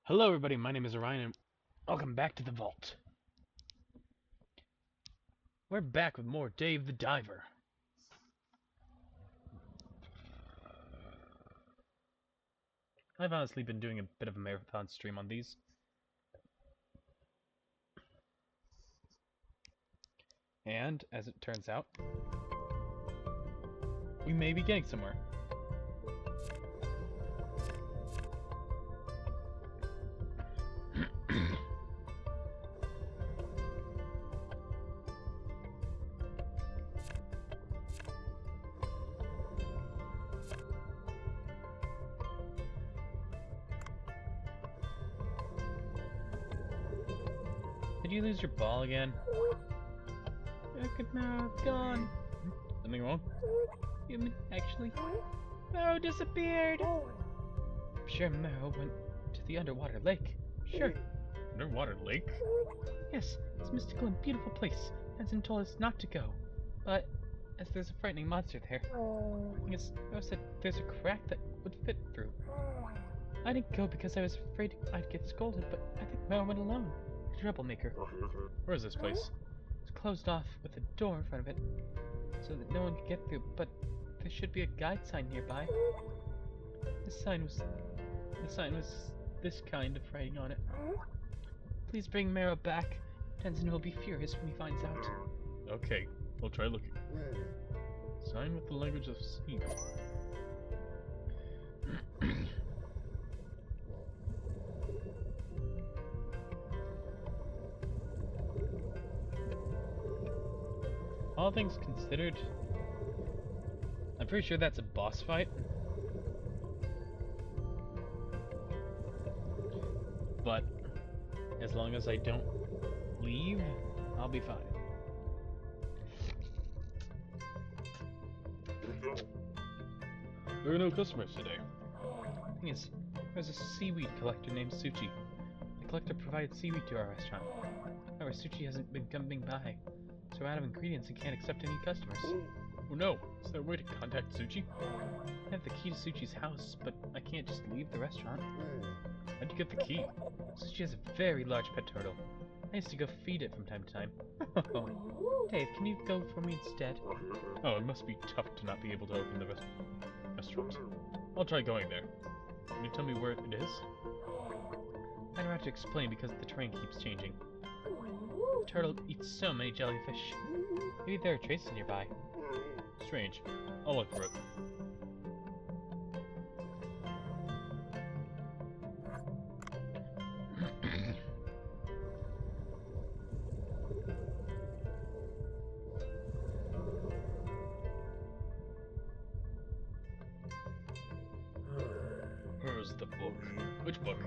Hello everybody, my name is Orion and welcome back to the vault. We're back with more Dave the Diver. I've honestly been doing a bit of a marathon stream on these. And, as it turns out, we may be getting somewhere. Did you lose your ball again? It could now have gone. Something wrong? Human, actually. Mero disappeared! I'm sure Mero went to the underwater lake. Sure. Underwater lake? Yes, it's a mystical and beautiful place. Hansen told us not to go. But, as there's a frightening monster there, I guess Mero said there's a crack that would fit through. I didn't go because I was afraid I'd get scolded, but I think Mero went alone. A troublemaker. Where is this place? It's closed off with a door in front of it, so that no one can get through, but there should be a guide sign nearby. The sign was this kind of writing on it. Please bring Mero back. Tenzin will be furious when he finds out. Okay, we'll try looking. Sign with the language of sea. All things considered, I'm pretty sure that's a boss fight. But as long as I don't leave, I'll be fine. There are no customers today. Thing is, there's a seaweed collector named Suchi. The collector provides seaweed to our restaurant. However, Suchi hasn't been coming by, so we're out of ingredients and can't accept any customers. Oh no! Is there a way to contact Suchi? I have the key to Suchi's house, but I can't just leave the restaurant. How'd you get the key? Suchi has a very large pet turtle. I used to go feed it from time to time. Dave, can you go for me instead? Oh, it must be tough to not be able to open the restaurant. I'll try going there. Can you tell me where it is? I don't have to explain because the terrain keeps changing. The turtle eats so many jellyfish. Maybe there are traces nearby. Strange. I'll look for it. Where's the book? Which book?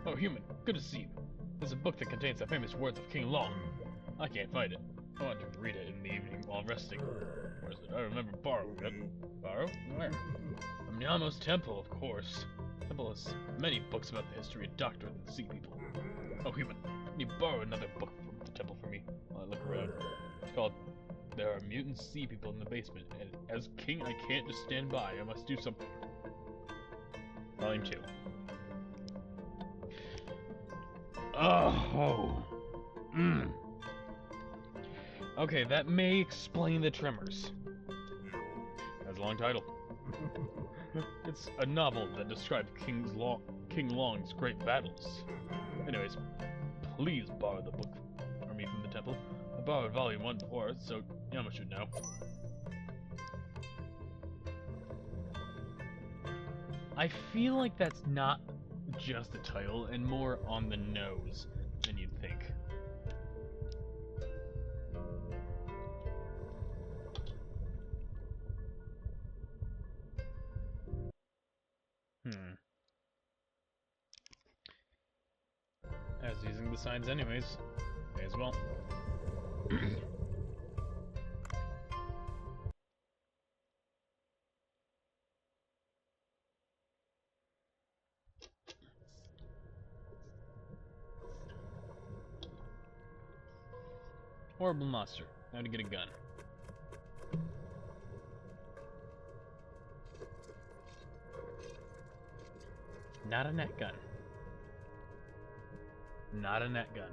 Oh, human. Good to see you. There's a book that contains the famous words of King Long. I can't find it. I want to read it in the evening while resting. Where is it? I remember borrowing it. Borrow? Where? From Nyamo's temple, of course. The temple has many books about the history and doctrine of the sea people. Oh, human. Can you borrow another book from the temple for me while I look around? It's called There Are Mutant Sea People in the Basement, and as king I can't just stand by. I must do something. Volume 2. Oh. Okay, that may explain the tremors. Has a long title. It's a novel that describes King Long's great battles. Anyways, please borrow the book for me from the temple. I borrowed volume 1 before, so Yama should know. I feel like that's not just a title and more on the nose than you'd think. I was using the signs anyways. May as well. Horrible monster. Now to get a gun. Not a net gun. Not a net gun.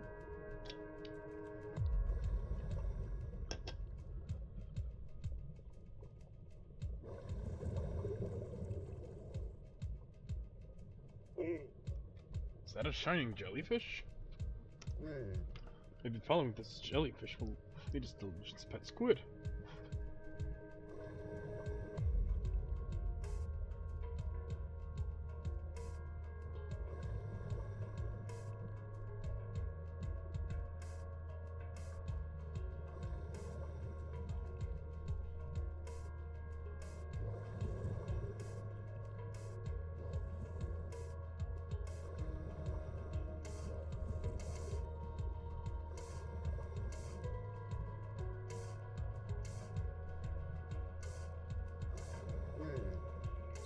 Is that a shining jellyfish? Maybe following this jellyfish will lead us to Lucian's pet squid.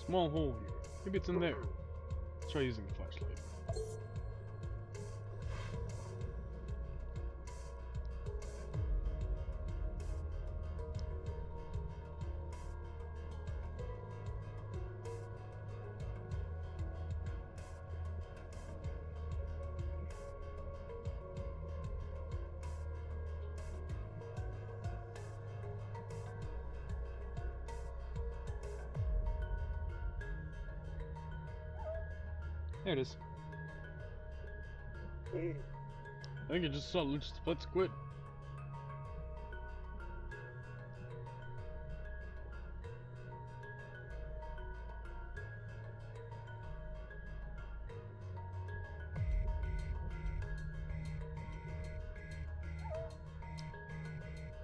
Small hole here. Maybe it's in there. Let's try using the flashlight. There it is. I think I just saw Lucian's pet squid.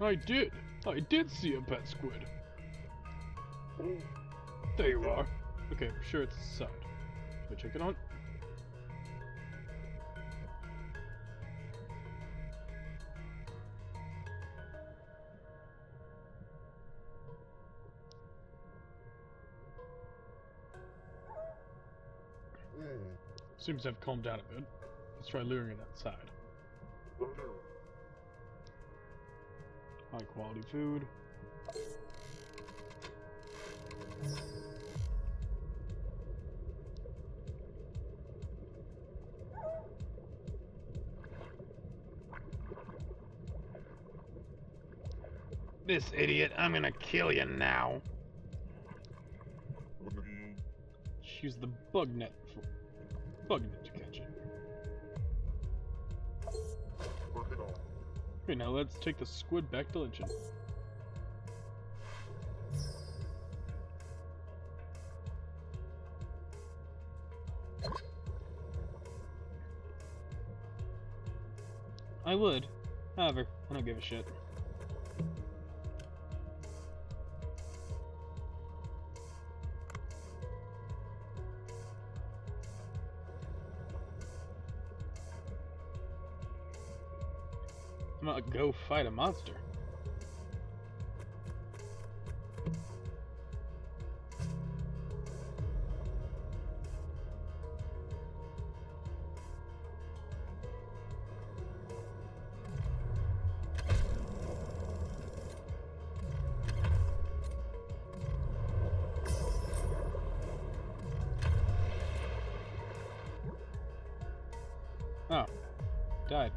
I did see a pet squid. There you are. Okay, I'm sure it's inside. Should I check it on? Seems to have calmed down a bit. Let's try luring it outside. High quality food. This idiot, I'm gonna kill you now. Use the bug net to catch it. Okay, now let's take the squid back to Lynchon. I would. However, I don't give a shit. I'm gonna go fight a monster. Oh, died.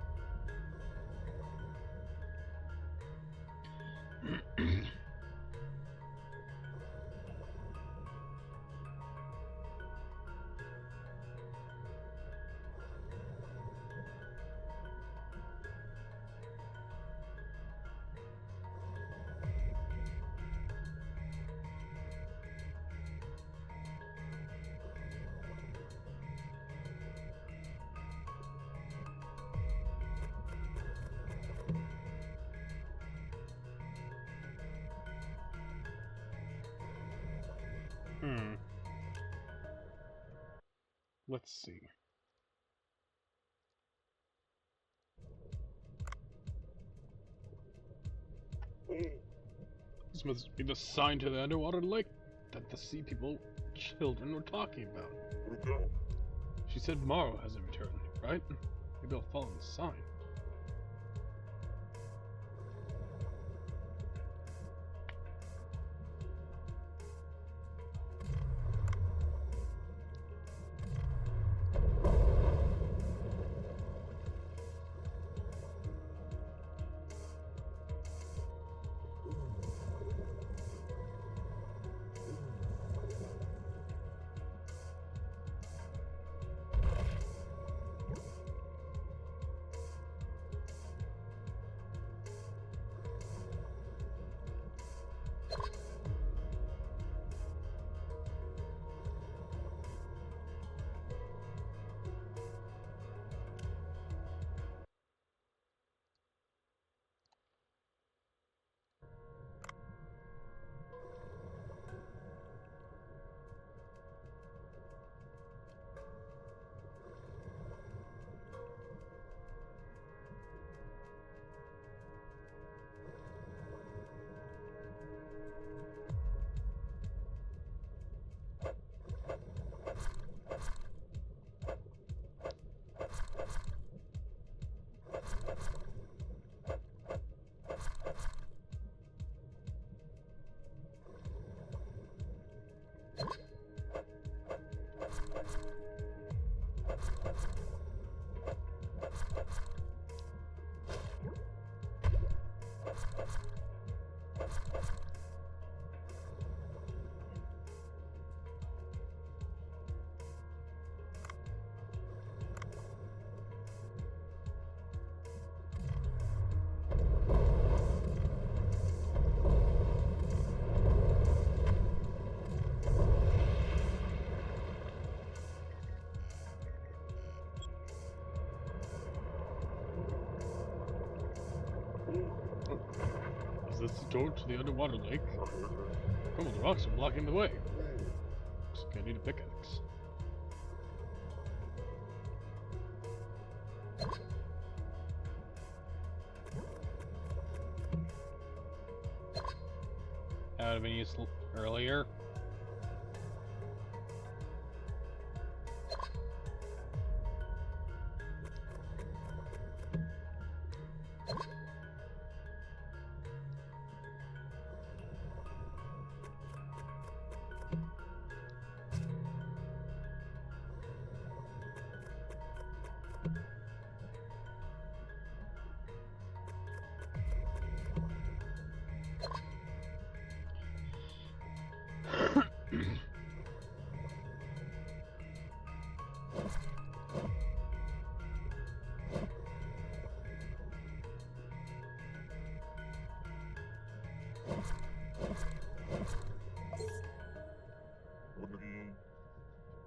Let's see. This must be the sign to the underwater lake that the sea people children were talking about. She said Morrow hasn't returned, right? Maybe I'll follow the sign. Is this the door to the underwater lake? Come on, the rocks are blocking the way. Looks like I need a pickaxe. That would have been useful earlier.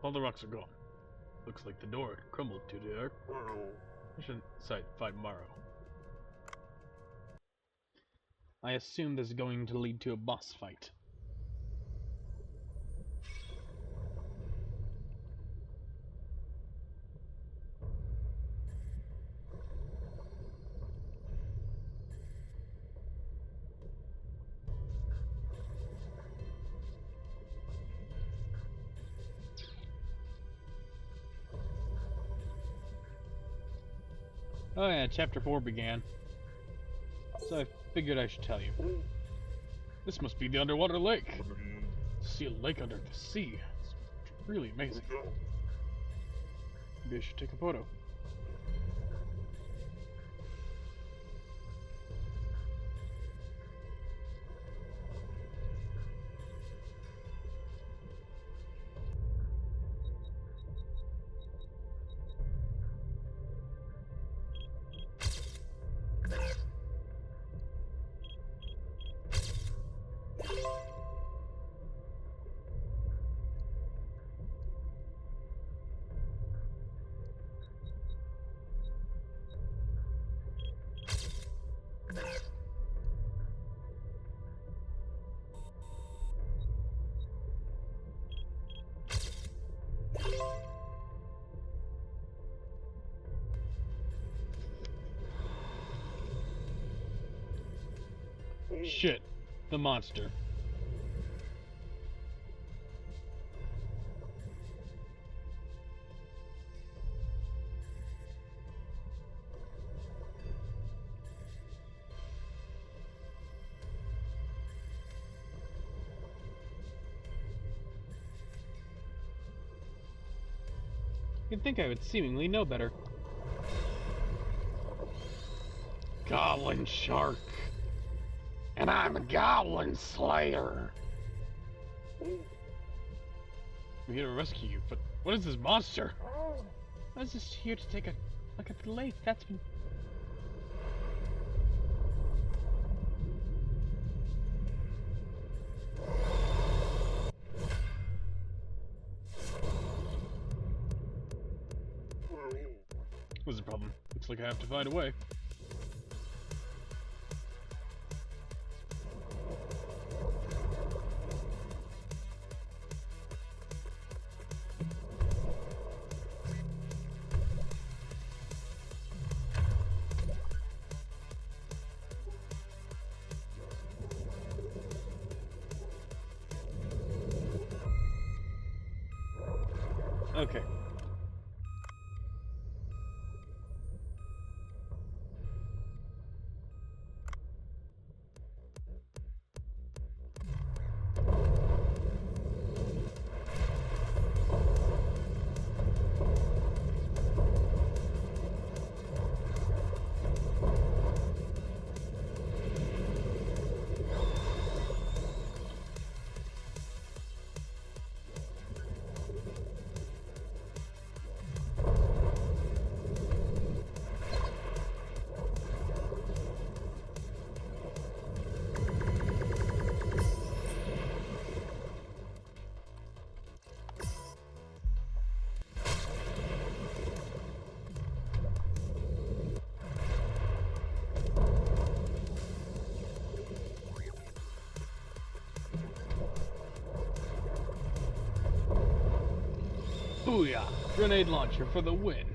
All the rocks are gone. Looks like the door crumbled to the earth. Mission site 5 Morrow. I assume this is going to lead to a boss fight. Oh yeah, Chapter 4 began. So I figured I should tell you. This must be the underwater lake. To see a lake under the sea. It's really amazing. Maybe I should take a photo. Shit, the monster. You'd think I would seemingly know better. Goblin Shark. And I'm a Goblin Slayer. I'm here to rescue you, but what is this monster? I was just here to take a look at the lake. That's been... What's the problem? Looks like I have to find a way. Okay. Booyah! Grenade launcher for the win.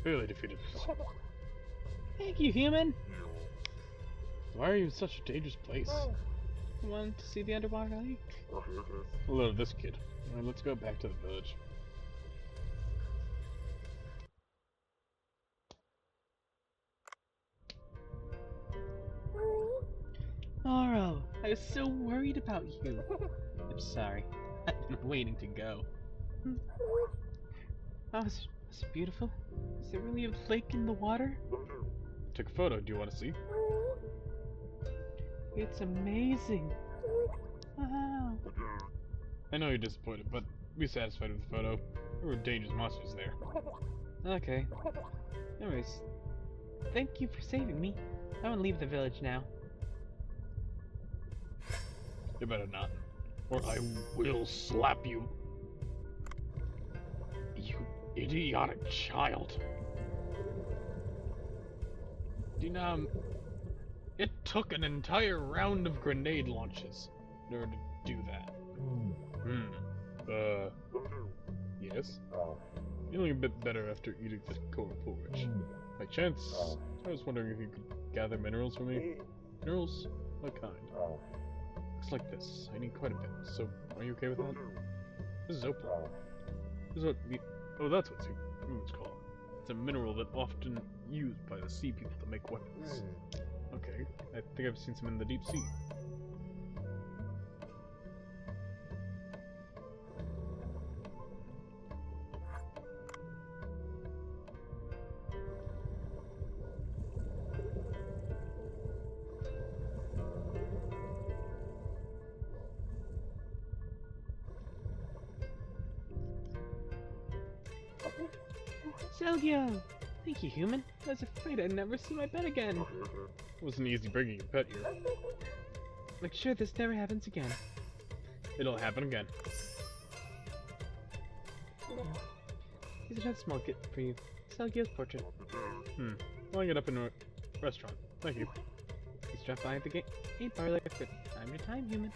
Barely defeated us. Thank you, human! Why are you in such a dangerous place? I wanted to see the underwater lake. Hello, this kid. Alright, let's go back to the village. Oro, I was so worried about you. I'm sorry. I've been waiting to go. Oh, was it beautiful? Is there really a lake in the water? Took a photo. Do you want to see? It's amazing. Wow. I know you're disappointed, but be satisfied with the photo. There were dangerous monsters there. Okay. Anyways, thank you for saving me. I want to leave the village now. You better not, or I will slap you. You idiotic child. It took an entire round of grenade launches in order to do that. Yes? Feeling a bit better after eating the coral porridge. By chance, I was wondering if you could gather minerals for me. Minerals? What kind? Looks like this. I need quite a bit, so are you okay with that? This is opal. This is what oh, that's what humans call it. It's a mineral that often used by the sea people to make weapons. Okay, I think I've seen some in the deep sea. Sergio! Thank you, human. I was afraid I'd never see my pet again. It wasn't easy bringing your pet here. Make sure this never happens again. It'll happen again. Here's another small gift for you. Sergio's portrait. I'll hang it up in a restaurant. Thank you. Please drop by the gate parlor for time to time, human.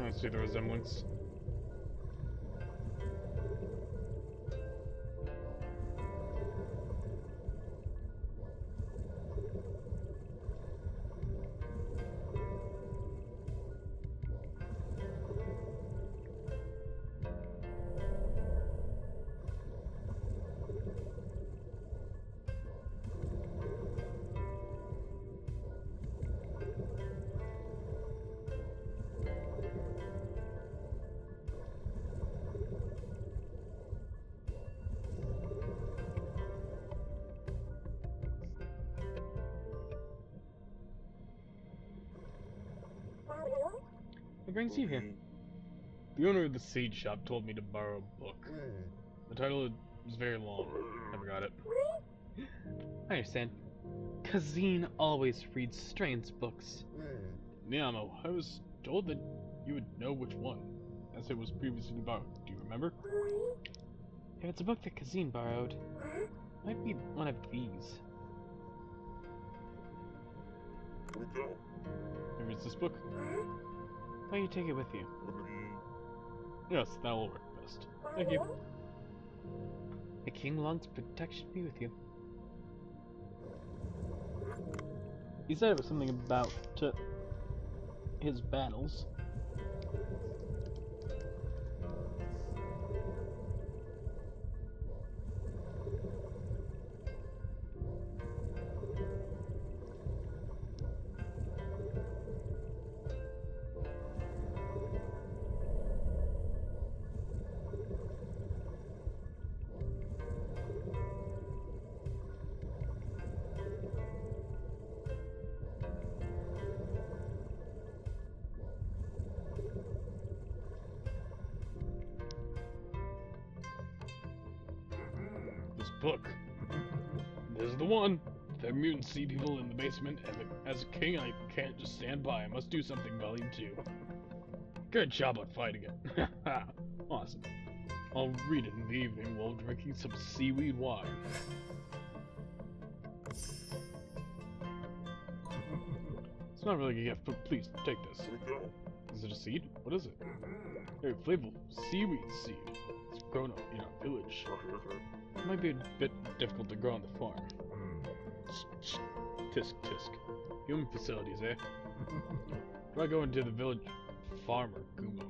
I see the resemblance. What brings you here? The owner of the seed shop told me to borrow a book. The title is very long. Never got it. I understand. Kazine always reads strange books. Niamo, I was told that you would know which one, as it was previously borrowed. Do you remember? If it's a book that Kazine borrowed, it might be one of these. Maybe it's this book. Why don't you take it with you? Yes, that will work best. Thank you. The king longs protection be with you. He said it was something about his battles. book. This is the one. There are mutant sea people in the basement, and as a king, I can't just stand by. I must do something, Volume 2. Good job on fighting it. Awesome. I'll read it in the evening while drinking some seaweed wine. It's not really a gift, but please, take this. Is it a seed? What is it? Very flavorful seaweed seed. It's grown in our village. It might be a bit difficult to grow on the farm. Tisk tisk. Human facilities, eh? Do I go into the village farmer, Gumo?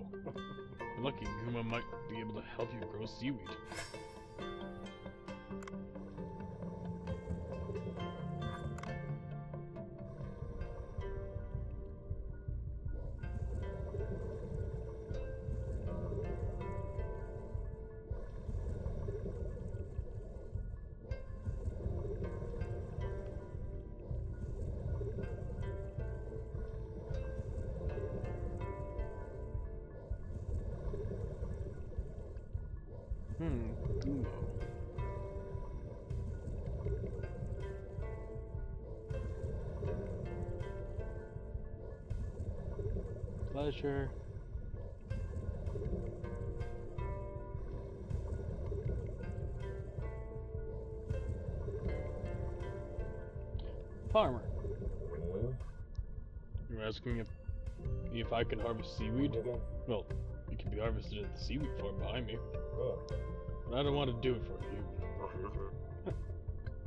You're lucky, Gumo might be able to help you grow seaweed. Gumo. Pleasure. Farmer. You're asking if I can harvest seaweed? Well, it can be harvested at the seaweed farm behind me. But I don't want to do it for you.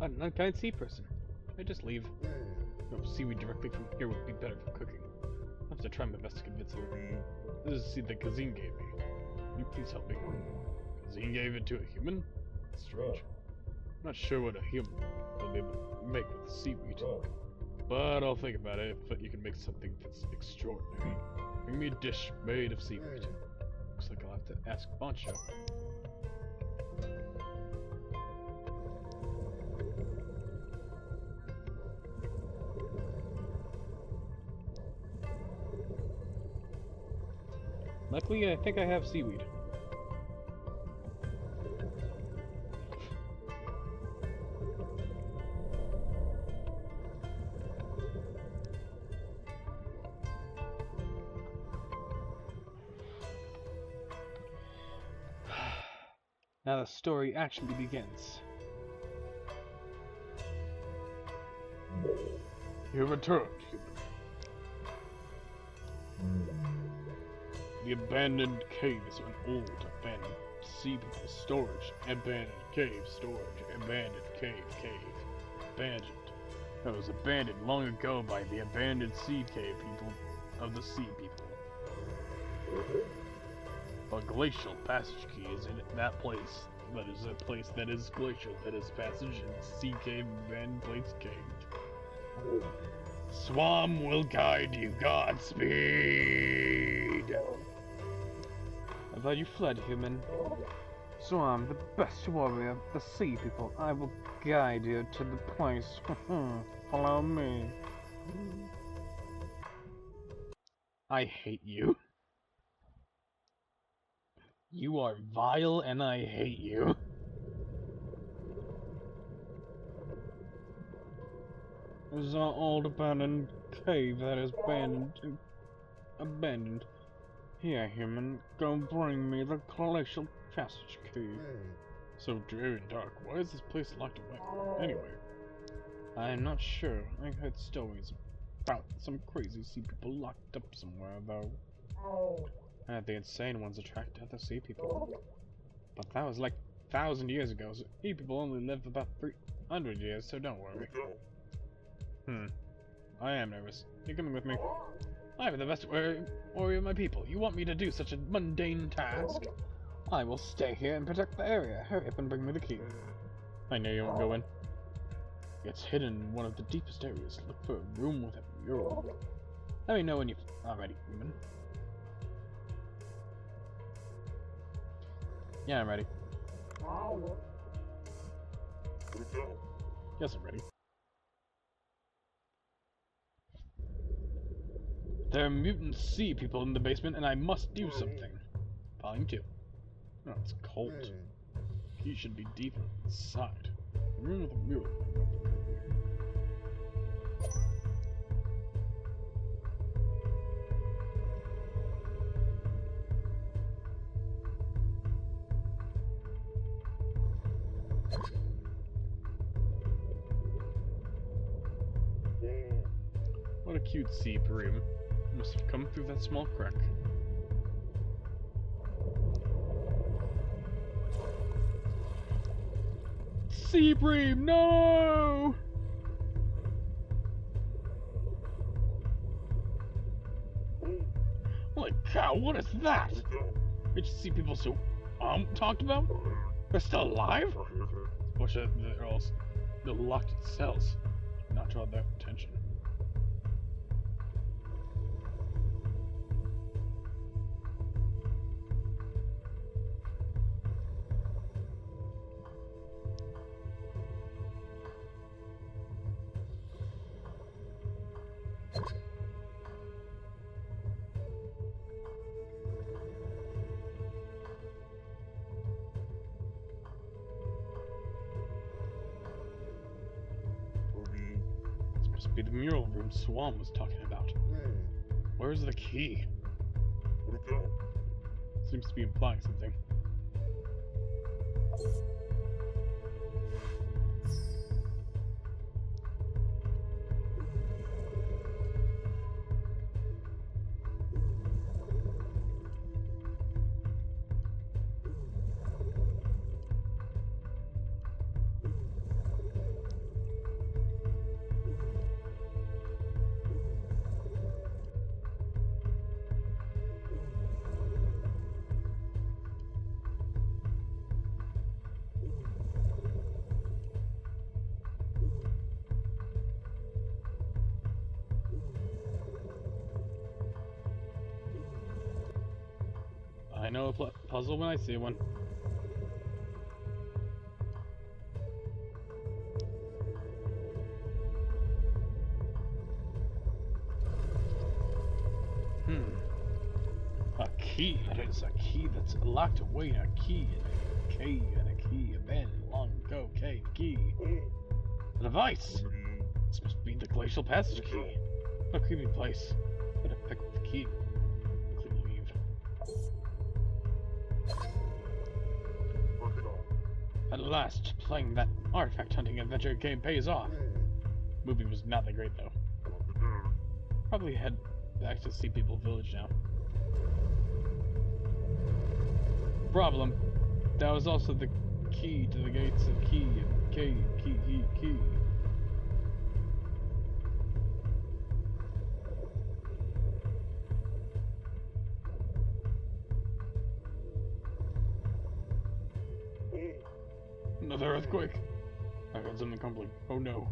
I'm an unkind sea person. I just leave. No, seaweed directly from here would be better for cooking. I'll have to try my best to convince him. This is the seed that Kazine gave me. Can you please help me? Kazine gave it to a human? That's strange. I'm not sure what a human will be able to make with seaweed. But I'll think about it if you can make something that's extraordinary. Bring me a dish made of seaweed. Looks like I'll have to ask Bancho. Luckily, I think I have seaweed. Now the story actually begins. You returned, human. The abandoned cave is an old abandoned sea people storage. Abandoned cave storage. Abandoned cave. Abandoned. It was abandoned long ago by the abandoned sea cave people of the sea people. A glacial passage key is in that place. That is a place that is glacial. That is passage in sea cave abandoned place cave. Swam will guide you. Godspeed. I thought you fled, human. Swam, the best warrior of the sea people. I will guide you to the place. Follow me. I hate you. You are vile and I hate you. There's an old abandoned cave that is abandoned. Here, human, go bring me the glacial passage key. So dreary and dark. Why is this place locked away? Anyway. I'm not sure. I heard stories about some crazy sea people locked up somewhere, though. The insane ones attract other sea people. But that was like 1,000 years ago, so sea people only live about 300 years, so don't worry. I am nervous. You're coming with me. I am the best warrior of my people. You want me to do such a mundane task? I will stay here and protect the area. Hurry up and bring me the key. I know you won't go in. It's hidden in one of the deepest areas. Look for a room with a mural. Let me know when you're ready, human. Yeah, I'm ready. Yes, I'm ready. There are mutant sea people in the basement, and I must do something. Volume 2. Oh, it's cold. He should be deep inside. Ruin the mural. What a cute sea bream. Must have come through that small crack. Sea bream, no! Holy cow, what is that? Did you see people so talked about? They're still alive? Fortunate they're locked in cells. Not draw their attention. This must be the mural room Swan was talking about. Where's the key? Seems to be implying something. I know a puzzle when I see one. A key. It is a key that's locked away in a key in a cave and a key abandoned long ago. Key. A device. This must be the glacial passage key. What a creepy place. Better pick up the key. Leave. At last, playing that artifact hunting adventure game pays off. Movie was not that great though. Probably head back to Sea People Village now. Problem. That was also the key to the gates of key. Another earthquake. I heard something crumbling. Oh no.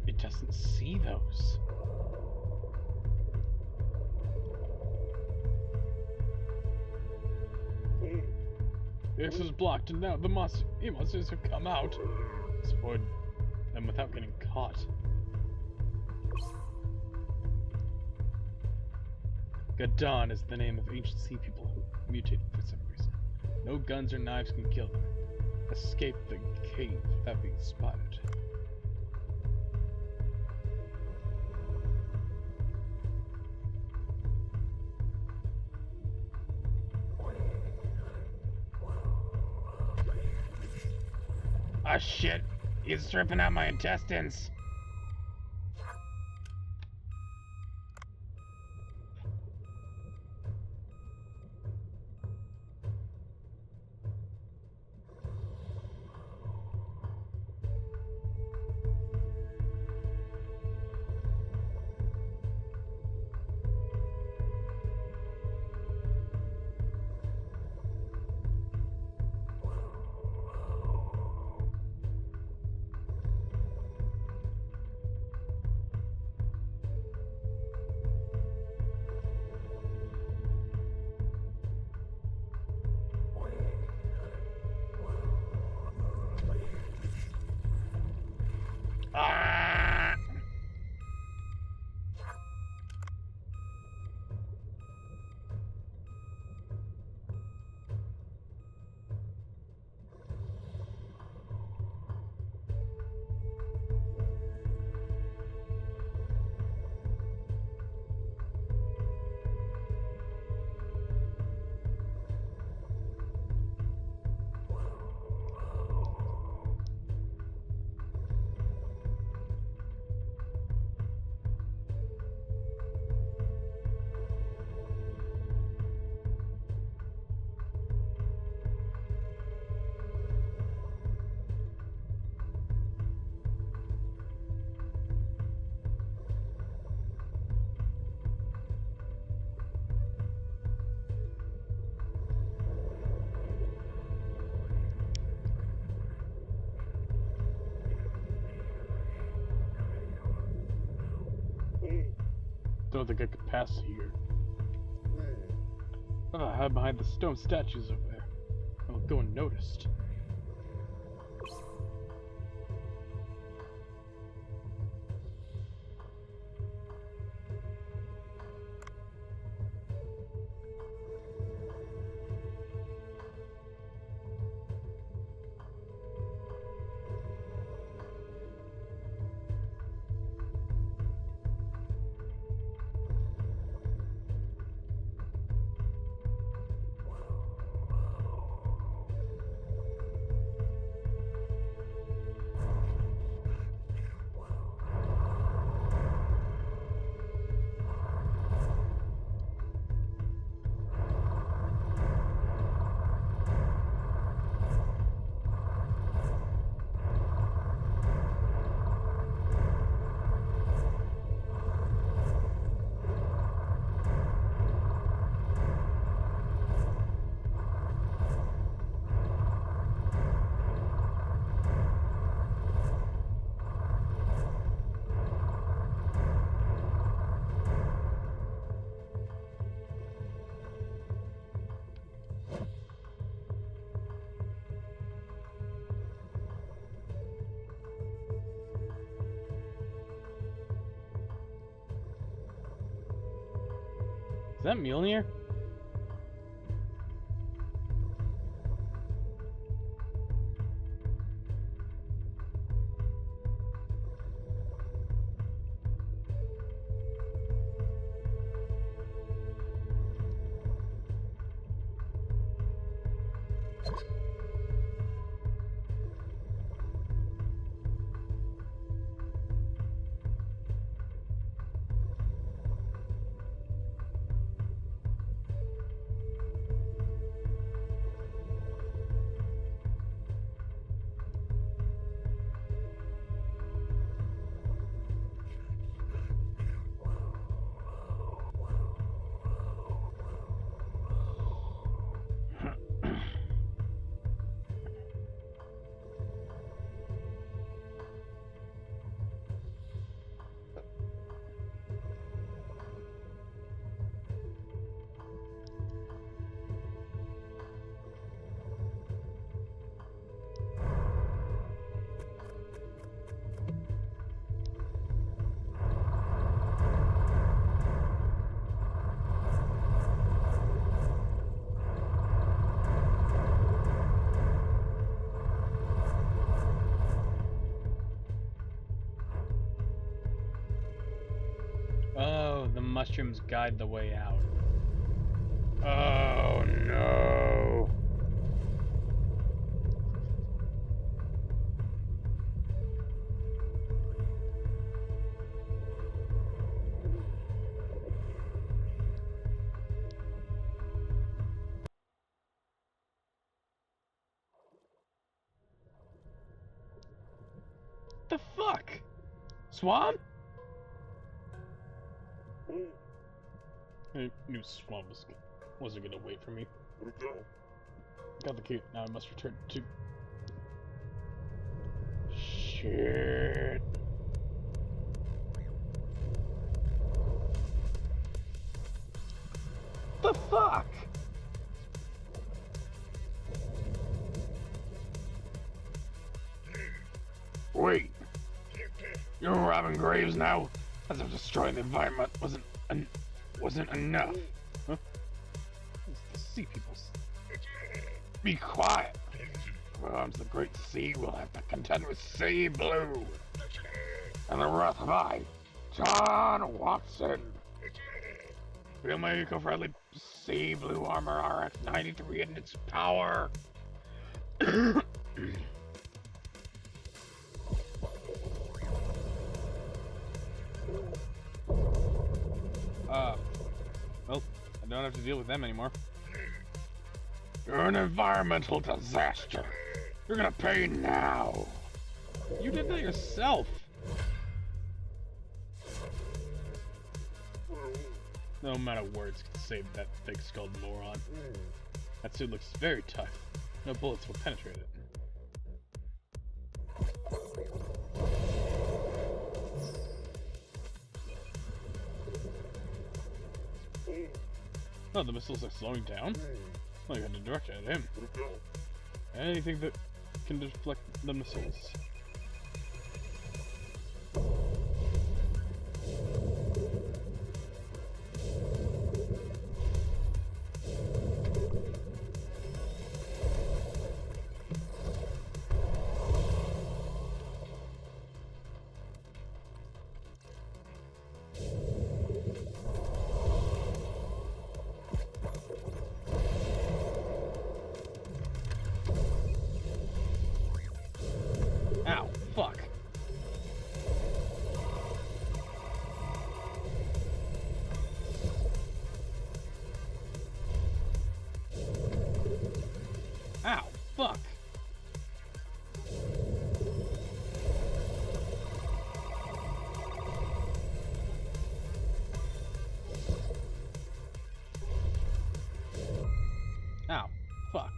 It doesn't see those. The exit is blocked, and now the monsters have come out. Let's avoid them without getting caught. Gadon is the name of ancient sea people who mutated for some reason. No guns or knives can kill them. Escape the cave without being spotted. Ah, shit! He's ripping out my intestines! Don't think I could pass here. If I hide behind the stone statues over there, I'll go unnoticed. Is that Mjolnir? Oh, the mushrooms guide the way out. Oh no! The fuck? Swamp? I knew Swamp wasn't gonna wait for me. Got the key. Now I must return to... Shit. The fuck? Wait. You're robbing graves now? As if destroying the environment wasn't enough. Huh? It's the sea peoples. Be quiet. Comes the great sea, we'll have to contend with Sea Blue. And the wrath of I, John Watson. Feel my eco-friendly Sea Blue armor RX-93 in its power. Well, I don't have to deal with them anymore. You're an environmental disaster. You're gonna pay now. You did that yourself. No amount of words can save that thick-skulled moron. That suit looks very tough. No bullets will penetrate it. Oh, the missiles are slowing down? Well, you got to direct it at him. Anything that can deflect the missiles. Ow, fuck. Ow, fuck. Ow, fuck.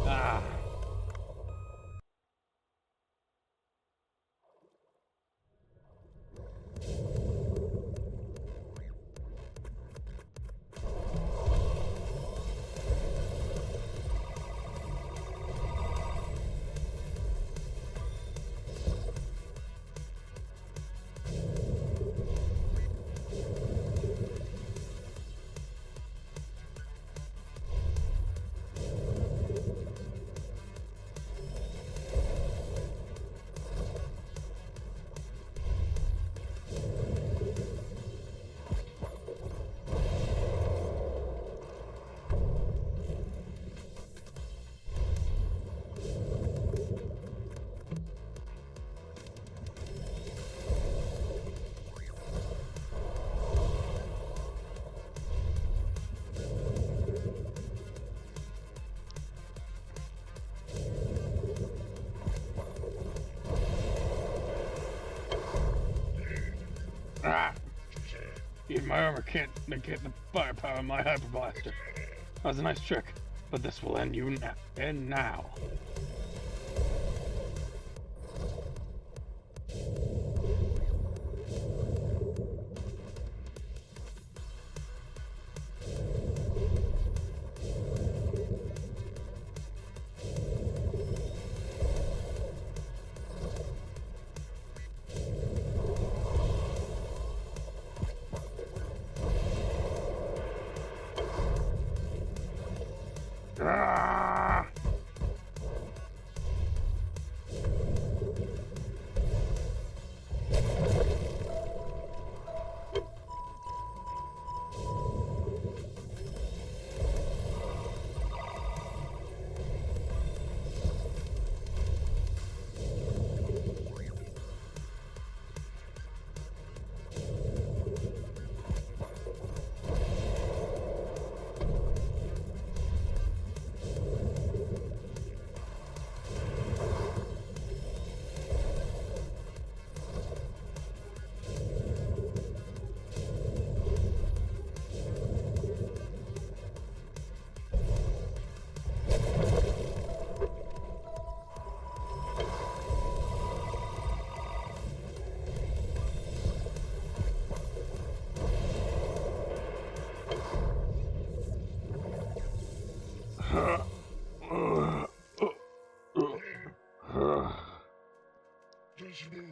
Ah. Ah! Even my armor can't negate the firepower of my hyper blaster. That was a nice trick, but this will end now. Ah!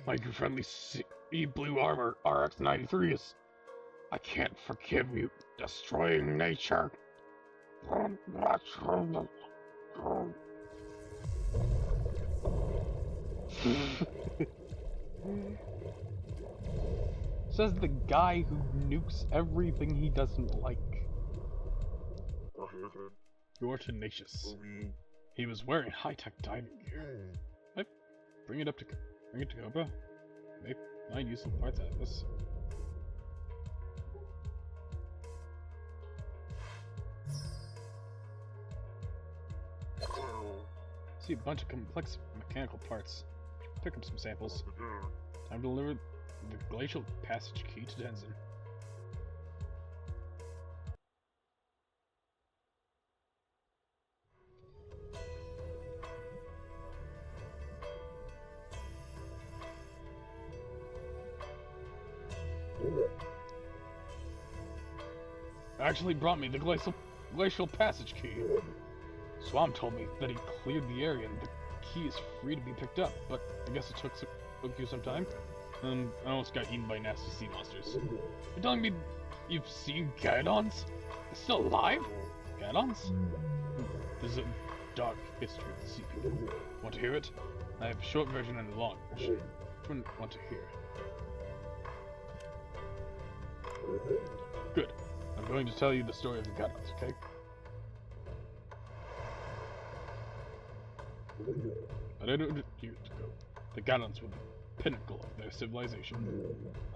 My friendly sea blue armor RX-93 is... I can't forgive you destroying nature. Says the guy who nukes everything he doesn't like. You're tenacious. He was wearing high-tech diving gear. Bring it to Cobra. They might use some parts out of this. See a bunch of complex mechanical parts. Pick up some samples. Time to deliver the glacial passage key to Tenzin. Actually brought me the glacial passage key. Swam told me that he cleared the area and the key is free to be picked up, but I guess it took you some time. And I almost got eaten by nasty sea monsters. You're telling me you've seen Gaidons? They're still alive? Gaidons? There's a dark history of the sea people. Want to hear it? I have a short version and a long version. Which one want to hear? Good. I'm going to tell you the story of the Gaidons, okay? But I don't years ago, the Gaidons were the pinnacle of their civilization.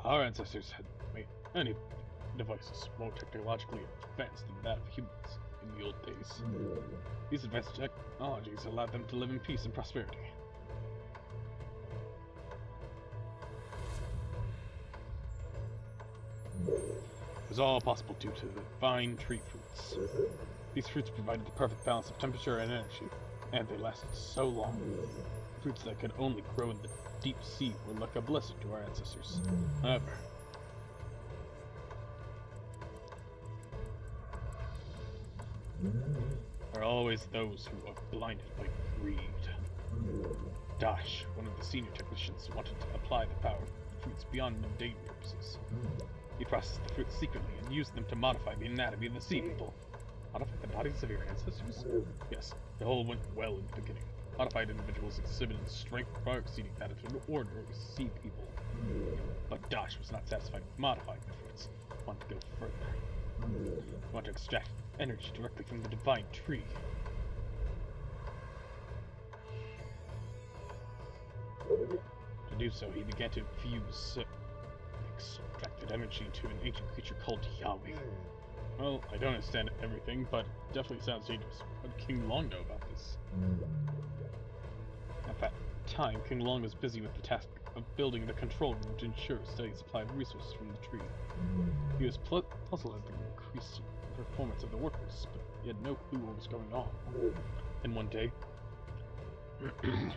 Our ancestors had made many devices more technologically advanced than that of humans in the old days. These advanced technologies allowed them to live in peace and prosperity. It was all possible due to the fine tree fruits. These fruits provided the perfect balance of temperature and energy, and they lasted so long. Fruits that could only grow in the deep sea were like a blessing to our ancestors. However, there are always those who are blinded by greed. Dash, one of the senior technicians, wanted to apply the power of the fruits beyond mundane purposes. He processed the fruits secretly and used them to modify the anatomy of the sea people. Modify the bodies of your ancestors? Yes, the whole went well in the beginning. Modified individuals exhibited strength far exceeding that of ordinary sea people. But Dash was not satisfied with modifying the fruits. He wanted to go further. He wanted to extract energy directly from the divine tree. To do so, he began to infuse extracted energy into an ancient creature called Yahweh. Well, I don't understand everything, but it definitely sounds dangerous. What did King Long know about this? At that time, King Long was busy with the task of building the control room to ensure a steady supply of resources from the tree. He was puzzled at the increased performance of the workers, but he had no clue what was going on. And one day, the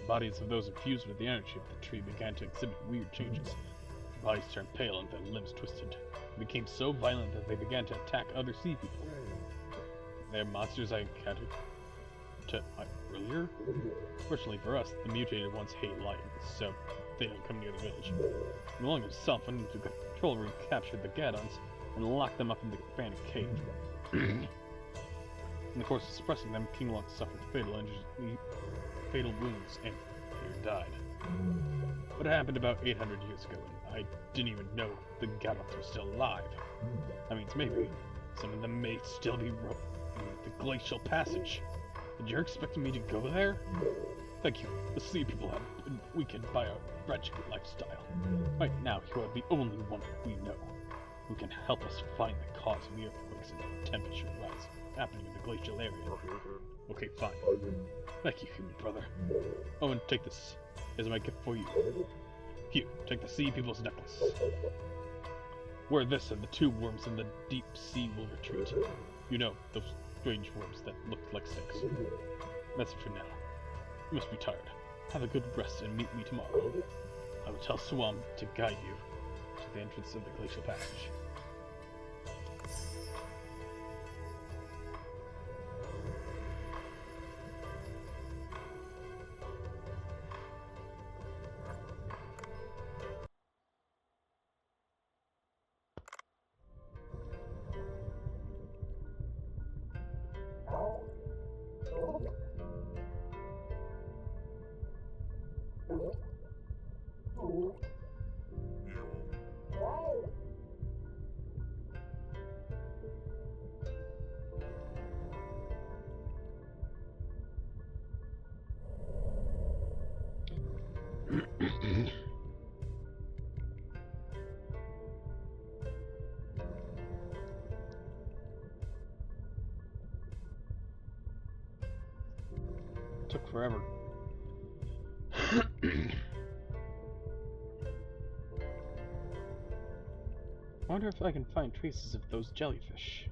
bodies of those infused with the energy of the tree began to exhibit weird changes. Their bodies turned pale and their limbs twisted. They became so violent that they began to attack other sea people. They're monsters I encountered earlier. Fortunately for us, the mutated ones hate lions, so they don't come near the village. Long himself went into the control room, captured the Gaidons, and locked them up in the abandoned cave. In the course of suppressing them, King Long suffered fatal wounds and here died. What happened about 800 years ago, and I didn't even know the Gaidons were still alive. That means maybe some of them may still be roaming the glacial passage. And you're expecting me to go there? Thank you. The sea people have been weakened by our wretched lifestyle. Right now, you are the only one we know who can help us find the cause of the earthquakes and the temperature rise happening in the glacial area. Okay, fine. Thank you, human brother. Oh, and take this as my gift for you. Here, take the sea people's necklace. Wear this and the two worms in the deep sea will retreat. You know, those strange worms that looked like snakes. That's it for now. You must be tired. Have a good rest and meet me tomorrow. I will tell Swam to guide you to the entrance of the glacial passage. Took forever. I wonder if I can find traces of those jellyfish.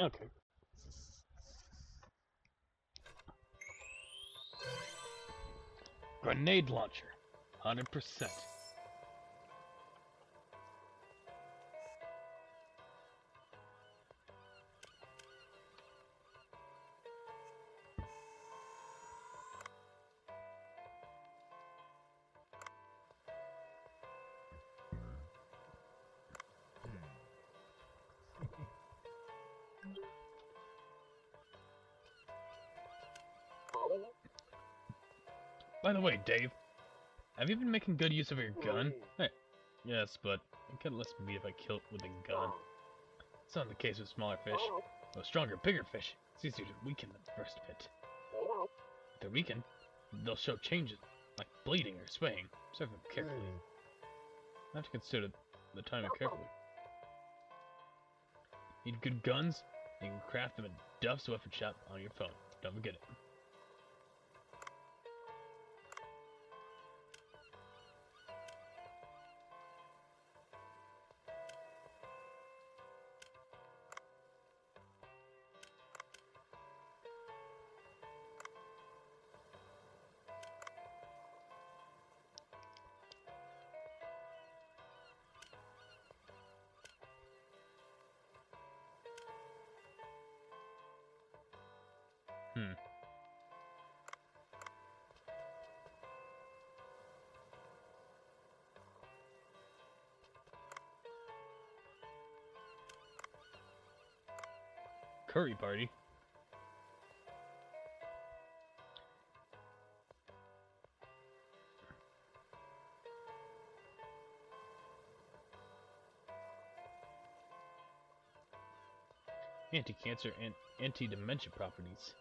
Okay. Grenade launcher. 100%. By the way, Dave, have you been making good use of your gun? Hey, yes, but it get less meat if I kill it with a gun. It's not the case with smaller fish. With stronger, bigger fish, it's easier to weaken them first bit. If they're weakened, they'll show changes, like bleeding or swaying. Observe them carefully. I have to consider the timing carefully. Need good guns? You can craft them at Duff's Weapon Shop on your phone. Don't forget it. Curry party? Anti-cancer and anti-dementia properties.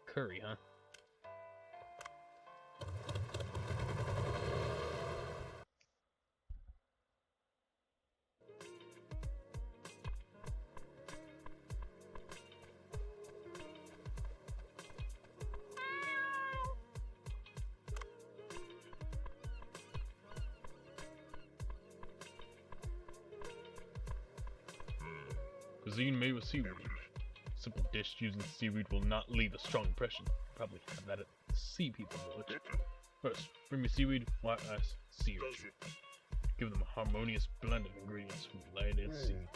Curry, huh? Cuisine made with seaweed. Simple dish using seaweed will not leave a strong impression. Probably have that at the Sea People Village. First, bring me seaweed, white rice, sea urchin. Give them a harmonious blend of ingredients from land and sea.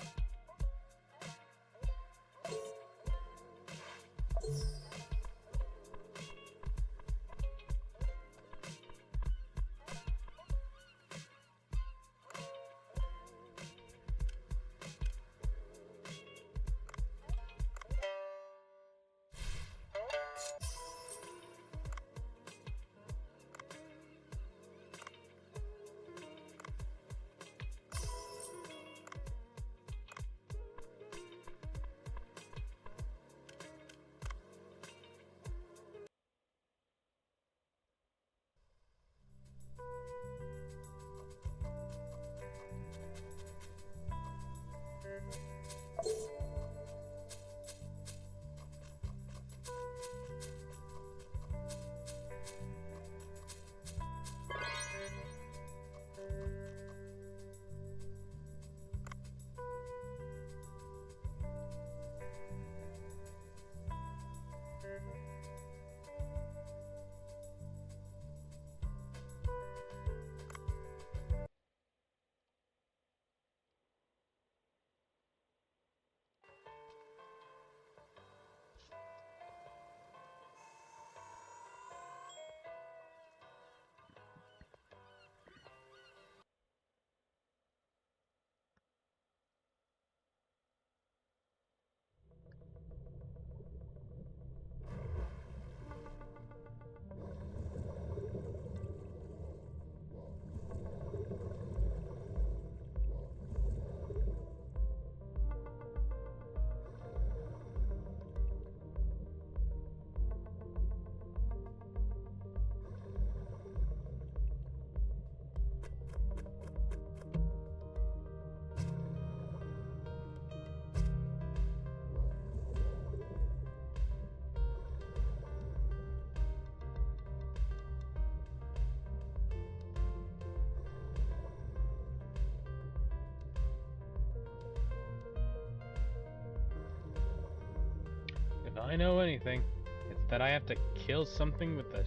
I know anything, it's that I have to kill something with a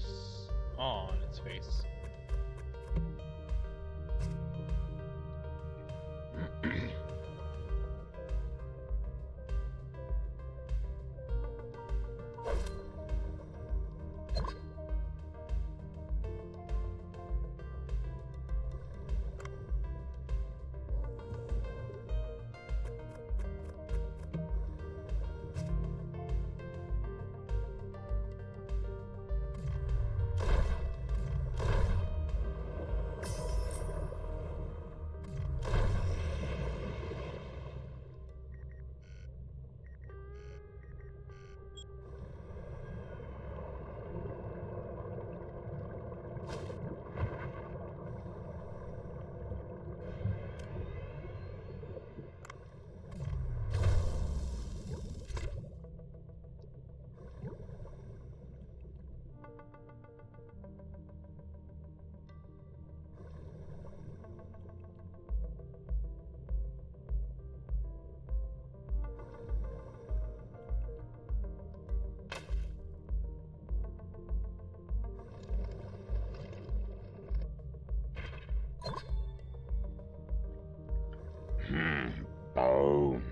saw on its face. Bones.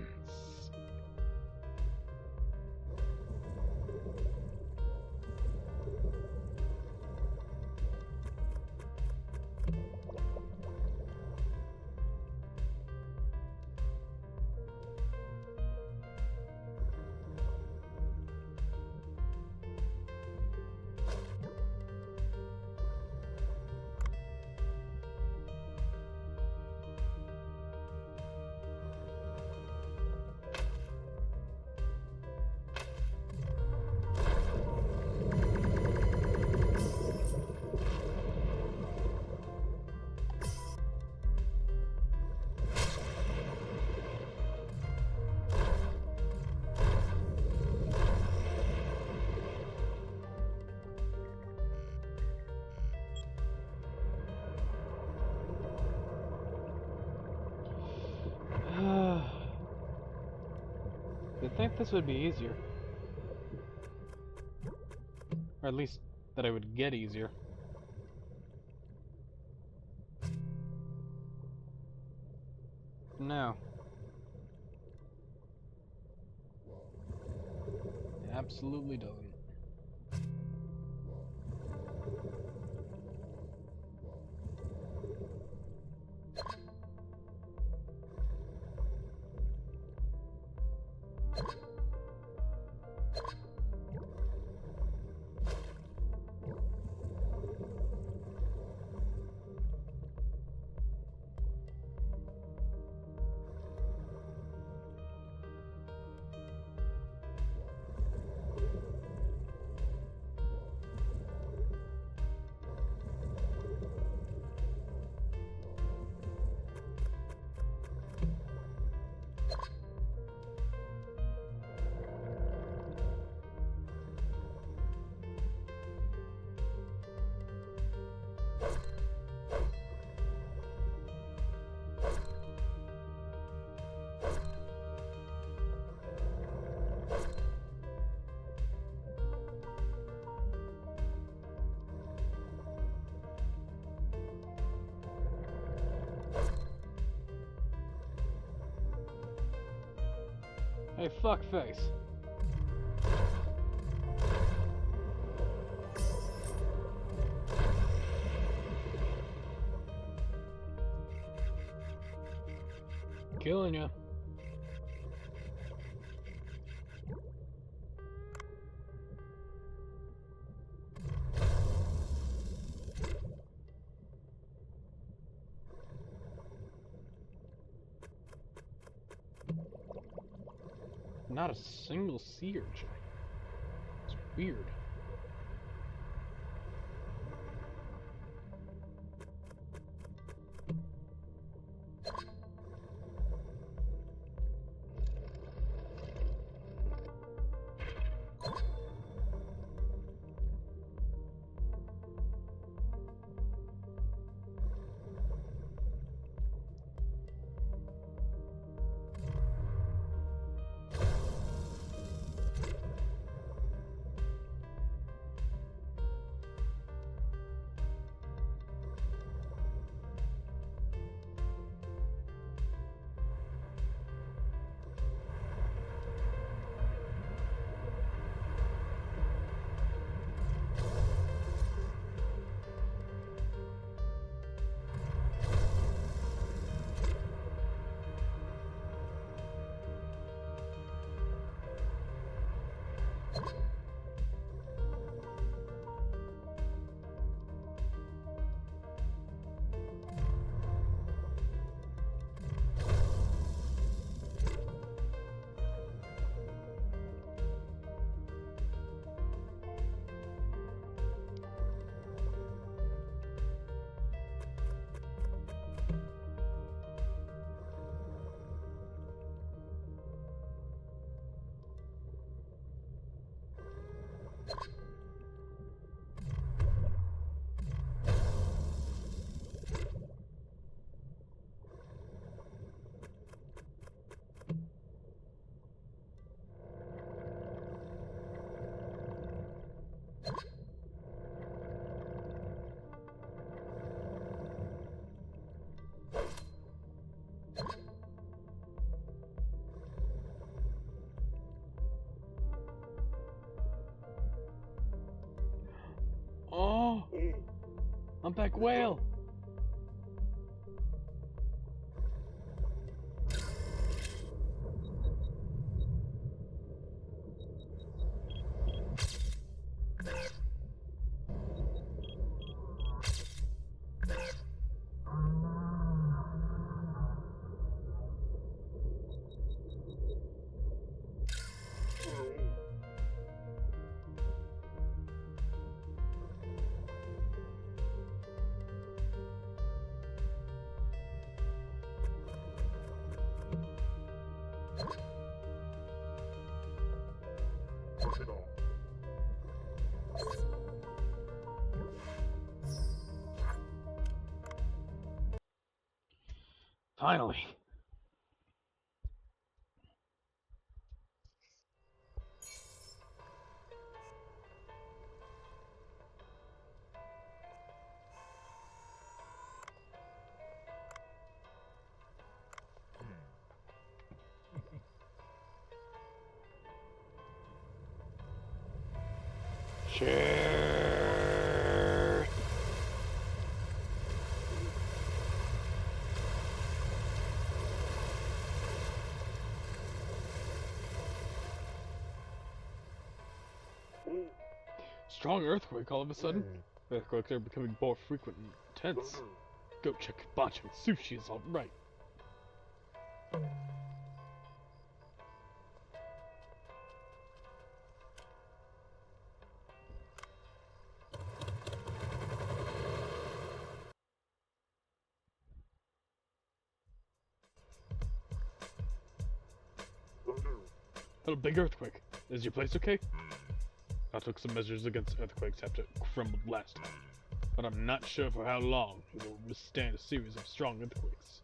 You'd think this would be easier. Or at least that it would get easier. No. It absolutely doesn't. Hey, fuckface. Killing ya. Not a single sea urchin. It's weird. Oh, humpback whale. Finally. Sure. Strong earthquake all of a sudden. Earthquakes are becoming more frequent and intense. Go check Hibachi and Sushi is alright. Hello, big earthquake. Is your place okay? I took some measures against earthquakes after it crumbled last time, but I'm not sure for how long it will withstand a series of strong earthquakes.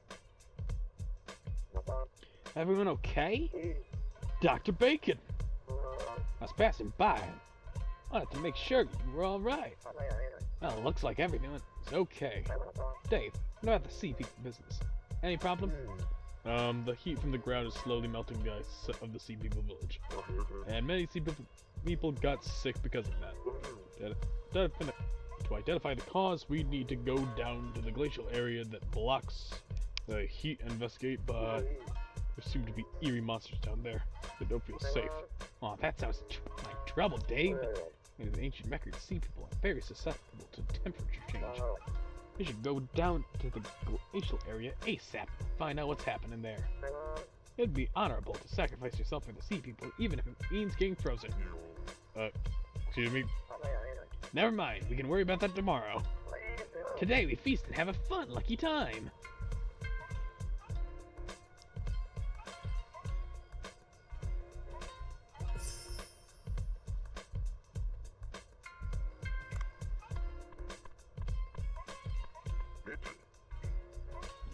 Everyone okay? Dr. Bacon! I was passing by and wanted to make sure you were alright. Well, it looks like everything is okay. Dave, what about the sea people business? Any problem? The heat from the ground is slowly melting the ice of the sea people village. And many sea people got sick because of that. To identify the cause, we need to go down to the glacial area that blocks the heat and investigate, but there seem to be eerie monsters down there that don't feel safe. Aw, that sounds like trouble, Dave. In the ancient records, sea people are very susceptible to temperature change. We should go down to the glacial area ASAP and find out what's happening there. It'd be honorable to sacrifice yourself for the sea people, even if it means getting frozen. Excuse me? Never mind, we can worry about that tomorrow. Today we feast and have a fun, lucky time!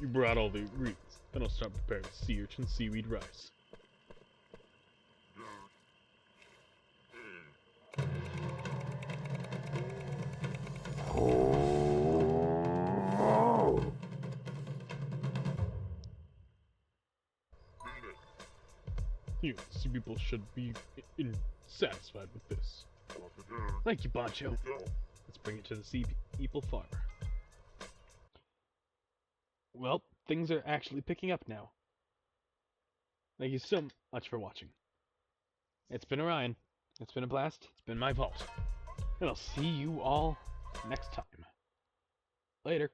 You brought all the ingredients. Then I'll start preparing sea urchin seaweed rice. You sea people should be satisfied with this. Thank you, Bancho. Let's bring it to the sea people farm. Well, things are actually picking up now. Thank you so much for watching. It's been Orion. It's been a blast. It's been my vault. And I'll see you all next time. Later.